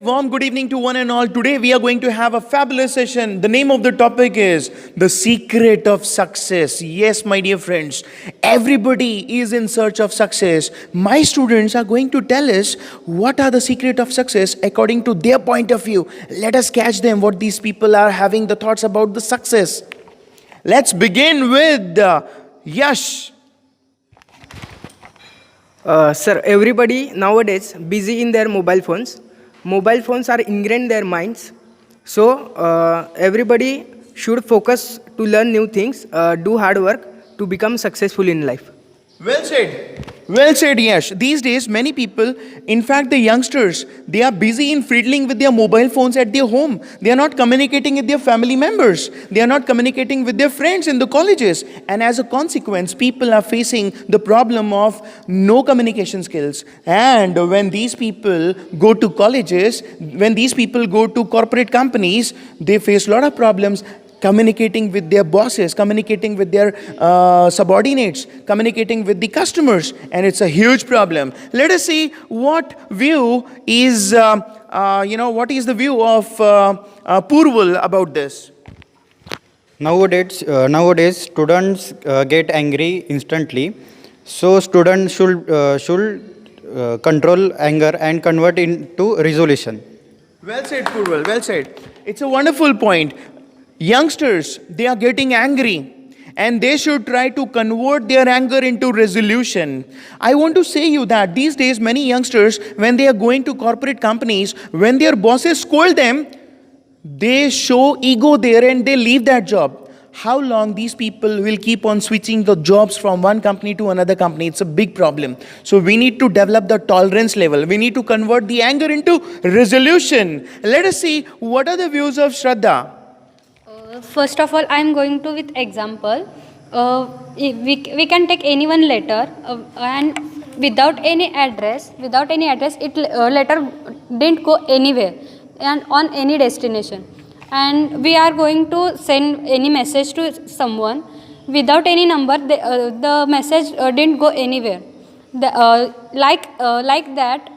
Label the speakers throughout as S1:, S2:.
S1: Warm good evening to one and all. Today we are going to have a fabulous session. The name of the topic is The Secret of Success. Yes, my dear friends, everybody is in search of success. My students are going to tell us what are the secret of success according to their point of view. Let us catch them what these people are having the thoughts about the success. Let's begin with Yash.
S2: Sir, everybody nowadays busy in their mobile phones. Mobile phones are ingrained in their minds. So everybody should focus to learn new things, do hard work to become successful in life.
S1: Well said. Well said, Yash. These days, many people, in fact, the youngsters, they are busy in fiddling with their mobile phones at their home. They are not communicating with their family members. They are not communicating with their friends in the colleges. And as a consequence, people are facing the problem of no communication skills. And when these people go to colleges, when these people go to corporate companies, they face a lot of problems communicating with their bosses, communicating with their subordinates, communicating with the customers, and it's a huge problem. Let us see what view is, what is the view of Purval about this.
S3: Nowadays, students get angry instantly. So students should control anger and convert into resolution.
S1: Well said, Purval, well said. It's a wonderful point. Youngsters, they are getting angry and they should try to convert their anger into resolution. I want to say you that these days many youngsters, when they are going to corporate companies, when their bosses scold them, they show ego there and they leave that job. How long these people will keep on switching the jobs from one company to another company? It's a big problem. So we need to develop the tolerance level. We need to convert the anger into resolution. Let us see what are the views of Shraddha.
S4: First of all, I am going to with example. We can take any one letter and without any address, it letter didn't go anywhere and on any destination. And we are going to send any message to someone without any number. The message didn't go anywhere. Like that,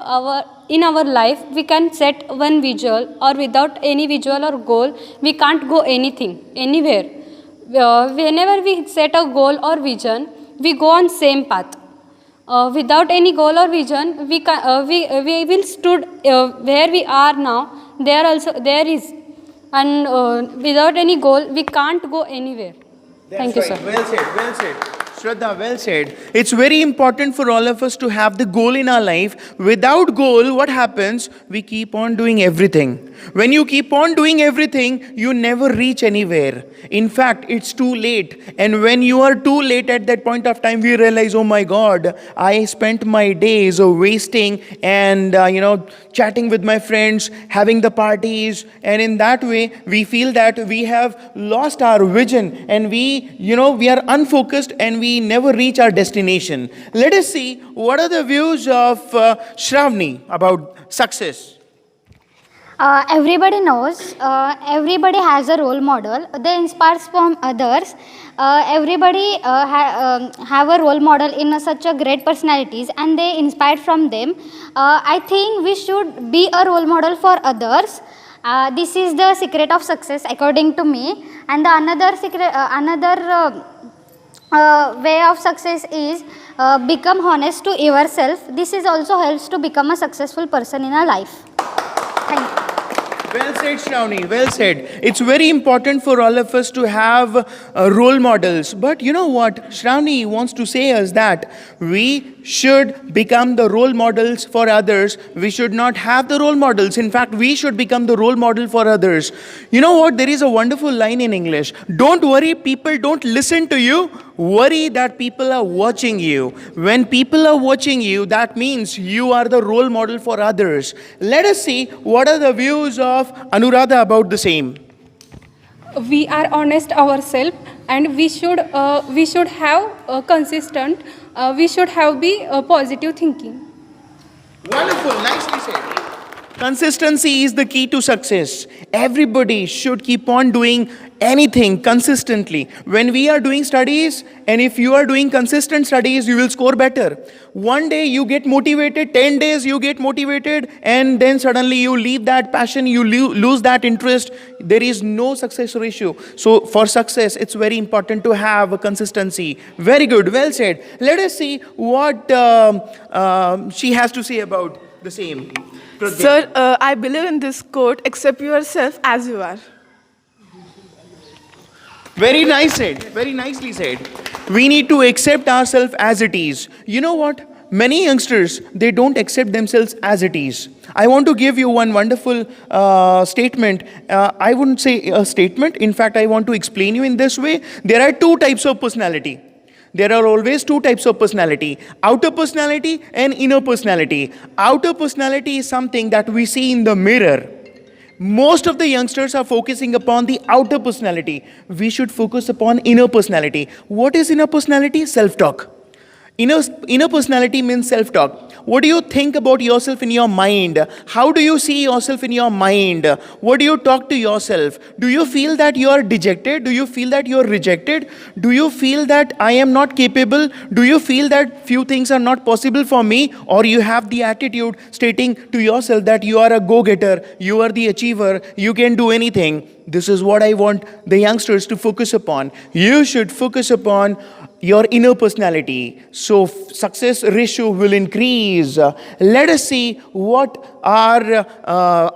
S4: in our life we can set one visual, or without any visual or goal we can't go anywhere. Whenever we set a goal or vision, we go on same path. Without any goal or vision, we will stood where we are now. There is, and without any goal we can't go anywhere. Thank you, sir.
S1: Well said, well said. Shraddha, well said. It's very important for all of us to have the goal in our life. Without goal, what happens? We keep on doing everything. When you keep on doing everything, you never reach anywhere. In fact, it's too late. And when you are too late at that point of time, we realize, oh my God, I spent my days wasting and, chatting with my friends, having the parties. And in that way, we feel that we have lost our vision and we are unfocused and we never reach our destination. Let us see what are the views of Shravani about success.
S5: Everybody knows, everybody has a role model. They inspire from others. Everybody have a role model in such a great personalities, and they inspired from them. I think we should be a role model for others. This is the secret of success according to me. And the another way of success is become honest to yourself. This is also helps to become a successful person in a life. Thank you.
S1: Well said, Shravani. Well said. It's very important for all of us to have role models. But you know what? Shravani wants to say us that we should become the role models for others. We should not have the role models. In fact, we should become the role model for others. You know what? There is a wonderful line in English. Don't worry, people don't listen to you. Worry that people are watching you. When people are watching you, that means you are the role model for others. Let us see what are the views of Anuradha about the same.
S6: We are honest ourselves, and we should have consistent. We should have be positive thinking.
S1: Wonderful, nicely said. Consistency is the key to success. Everybody should keep on doing anything consistently. When we are doing studies, and if you are doing consistent studies, you will score better. One day you get motivated, 10 days you get motivated, and then suddenly you leave that passion, you lose that interest. There is no success ratio. So for success, it's very important to have a consistency. Very good, well said. Let us see what she has to say about the same. Pradya.
S7: Sir, I believe in this quote, accept yourself as you are.
S1: Very nice said. Very nicely said. We need to accept ourselves as it is. You know what? Many youngsters, they don't accept themselves as it is. I want to give you one wonderful statement. I wouldn't say a statement. In fact, I want to explain you in this way. There are two types of personality. There are always two types of personality: outer personality and inner personality. Outer personality is something that we see in the mirror. Most of the youngsters are focusing upon the outer personality. We should focus upon inner personality. What is inner personality? Self-talk. Inner personality means self-talk. What do you think about yourself in your mind? How do you see yourself in your mind? What do you talk to yourself? Do you feel that you are dejected? Do you feel that you are rejected? Do you feel that I am not capable? Do you feel that few things are not possible for me? Or you have the attitude stating to yourself that you are a go-getter, you are the achiever, you can do anything. This is what I want the youngsters to focus upon. You should focus upon your inner personality. So success ratio will increase. Let us see what our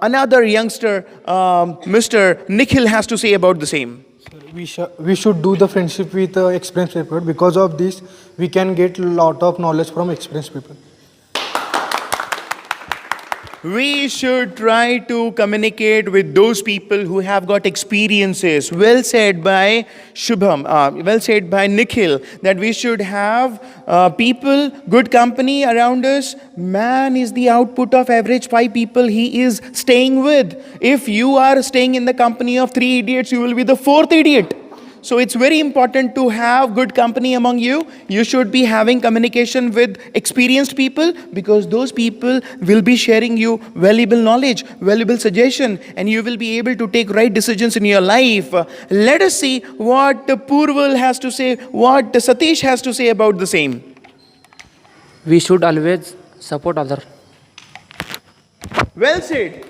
S1: another youngster, Mr. Nikhil, has to say about the same.
S8: We should do the friendship with experienced people. Because of this, we can get a lot of knowledge from experienced people.
S1: We should try to communicate with those people who have got experiences. Well said by Shubham, well said by Nikhil, that we should have people, good company around us. Man is the output of average 5 people he is staying with. If you are staying in the company of 3 idiots, you will be the 4th idiot. So it's very important to have good company among you. You should be having communication with experienced people, because those people will be sharing you valuable knowledge, valuable suggestion, and you will be able to take right decisions in your life. Let us see what Purval has to say, what Satish has to say about the same.
S9: We should always support others.
S1: Well said.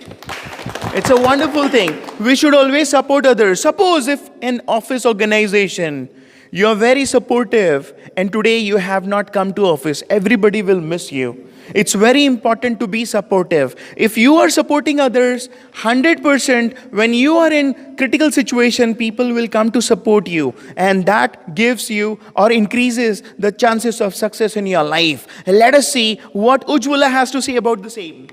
S1: It's a wonderful thing. We should always support others. Suppose if an office organization, you are very supportive and today you have not come to office, everybody will miss you. It's very important to be supportive. If you are supporting others 100%, when you are in critical situation, people will come to support you, and that gives you or increases the chances of success in your life. Let us see what Ujjwala has to say about the same.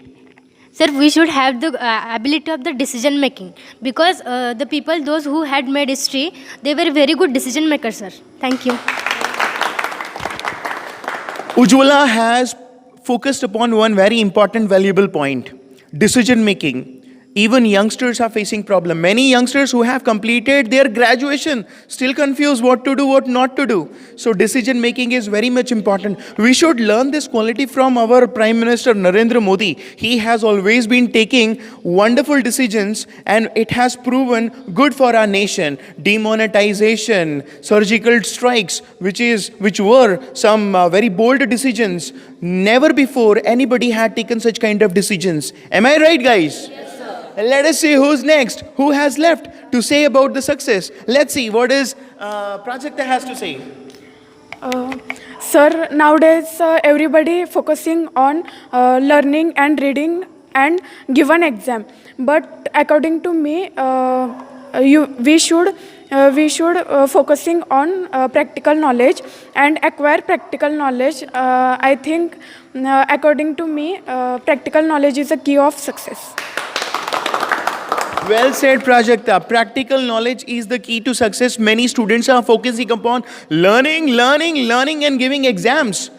S10: Sir, we should have the ability of the decision making, because the people, those who had made history, they were very good decision makers, sir. Thank you.
S1: Ujjwala has focused upon one very important, valuable point: decision making. Even youngsters are facing problem. Many youngsters who have completed their graduation still confused what to do, what not to do. So decision making is very much important. We should learn this quality from our Prime Minister Narendra Modi. He has always been taking wonderful decisions, and it has proven good for our nation. Demonetization, surgical strikes, which were some very bold decisions. Never before anybody had taken such kind of decisions. Am I right, guys? Let us see who's next, who has left to say about the success. Let's see what is Prajakta has to say.
S7: Sir, nowadays everybody focusing on learning and reading and give an exam. But according to me, we should focusing on practical knowledge and acquire practical knowledge. I think, according to me, practical knowledge is a key of success.
S1: Well said, Prajakta. Practical knowledge is the key to success. Many students are focusing upon learning and giving exams.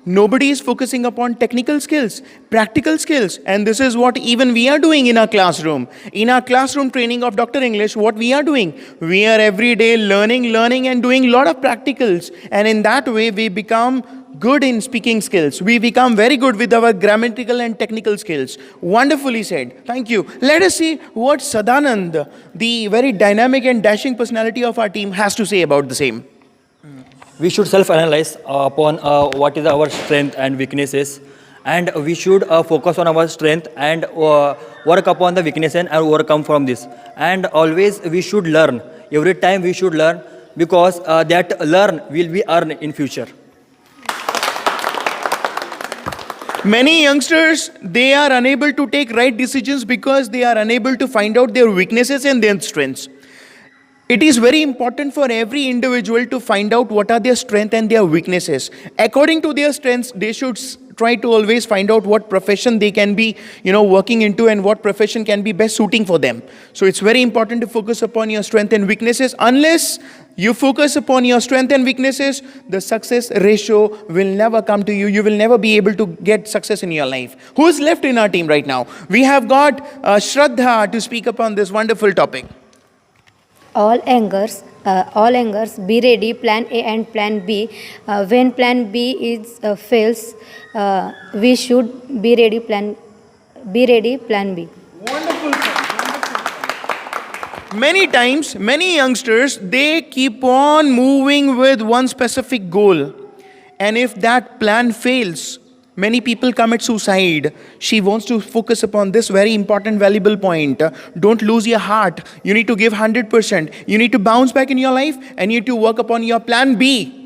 S1: Nobody is focusing upon technical skills, practical skills. And this is what even we are doing in our classroom. In our classroom training of Dr. English, what we are doing? We are every day learning and doing a lot of practicals. And in that way, we become good in speaking skills. We become very good with our grammatical and technical skills. Wonderfully said. Thank you. Let us see what Sadanand, the very dynamic and dashing personality of our team, has to say about the same.
S11: We should self-analyze upon what is our strength and weaknesses, and we should focus on our strength and work upon the weakness and overcome from this. And always we should learn. Every time we should learn, because that learn will be earned in future.
S1: Many youngsters, they are unable to take right decisions because they are unable to find out their weaknesses and their strengths. It is very important for every individual to find out what are their strengths and their weaknesses. According to their strengths, they should try to always find out what profession they can be, working into, and what profession can be best suiting for them. So it's very important to focus upon your strengths and weaknesses. Unless you focus upon your strengths and weaknesses, the success ratio will never come to you. You will never be able to get success in your life. Who is left in our team right now? We have got Shraddha to speak upon this wonderful topic.
S12: All angers, be ready, plan A and plan B. When plan B is fails, we should be ready, plan B.
S1: Wonderful. Many times, many youngsters, they keep on moving with one specific goal. And if that plan fails, many people commit suicide. She wants to focus upon this very important, valuable point. Don't lose your heart. You need to give 100%. You need to bounce back in your life, and you need to work upon your plan B.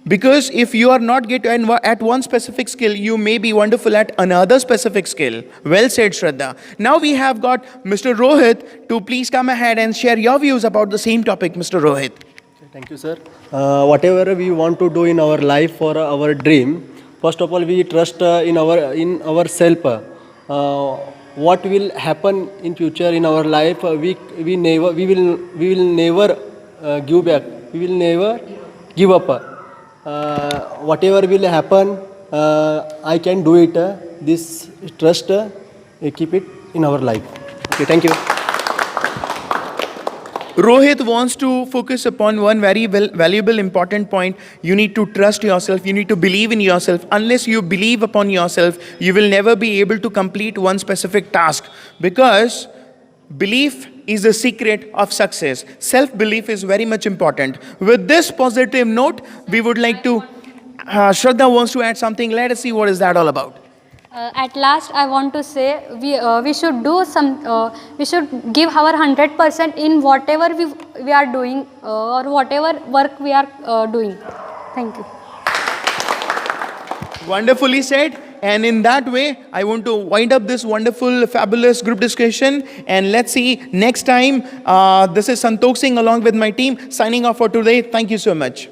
S1: Because if you are not at one specific skill, you may be wonderful at another specific skill. Well said, Shraddha. Now we have got Mr. Rohit to please come ahead and share your views about the same topic, Mr. Rohit.
S13: Thank you, sir. Whatever we want to do in our life for our dream, first of all, we trust in ourselves. What will happen in future in our life? We will never give back. We will never give up. Whatever will happen, I can do it. This trust, keep it in our life. Okay, thank you.
S1: Rohit wants to focus upon one very valuable, important point. You need to trust yourself. You need to believe in yourself. Unless you believe upon yourself, you will never be able to complete one specific task. Because belief is the secret of success. Self-belief is very much important. With this positive note, we would like to... Shraddha wants to add something. Let us see what is that all about.
S4: At last, I want to say we should do we should give our 100% in whatever we are doing or whatever work we are doing. Thank you.
S1: Wonderfully said. And in that way, I want to wind up this wonderful, fabulous group discussion. And let's see next time. This is Santokh Singh along with my team signing off for today. Thank you so much.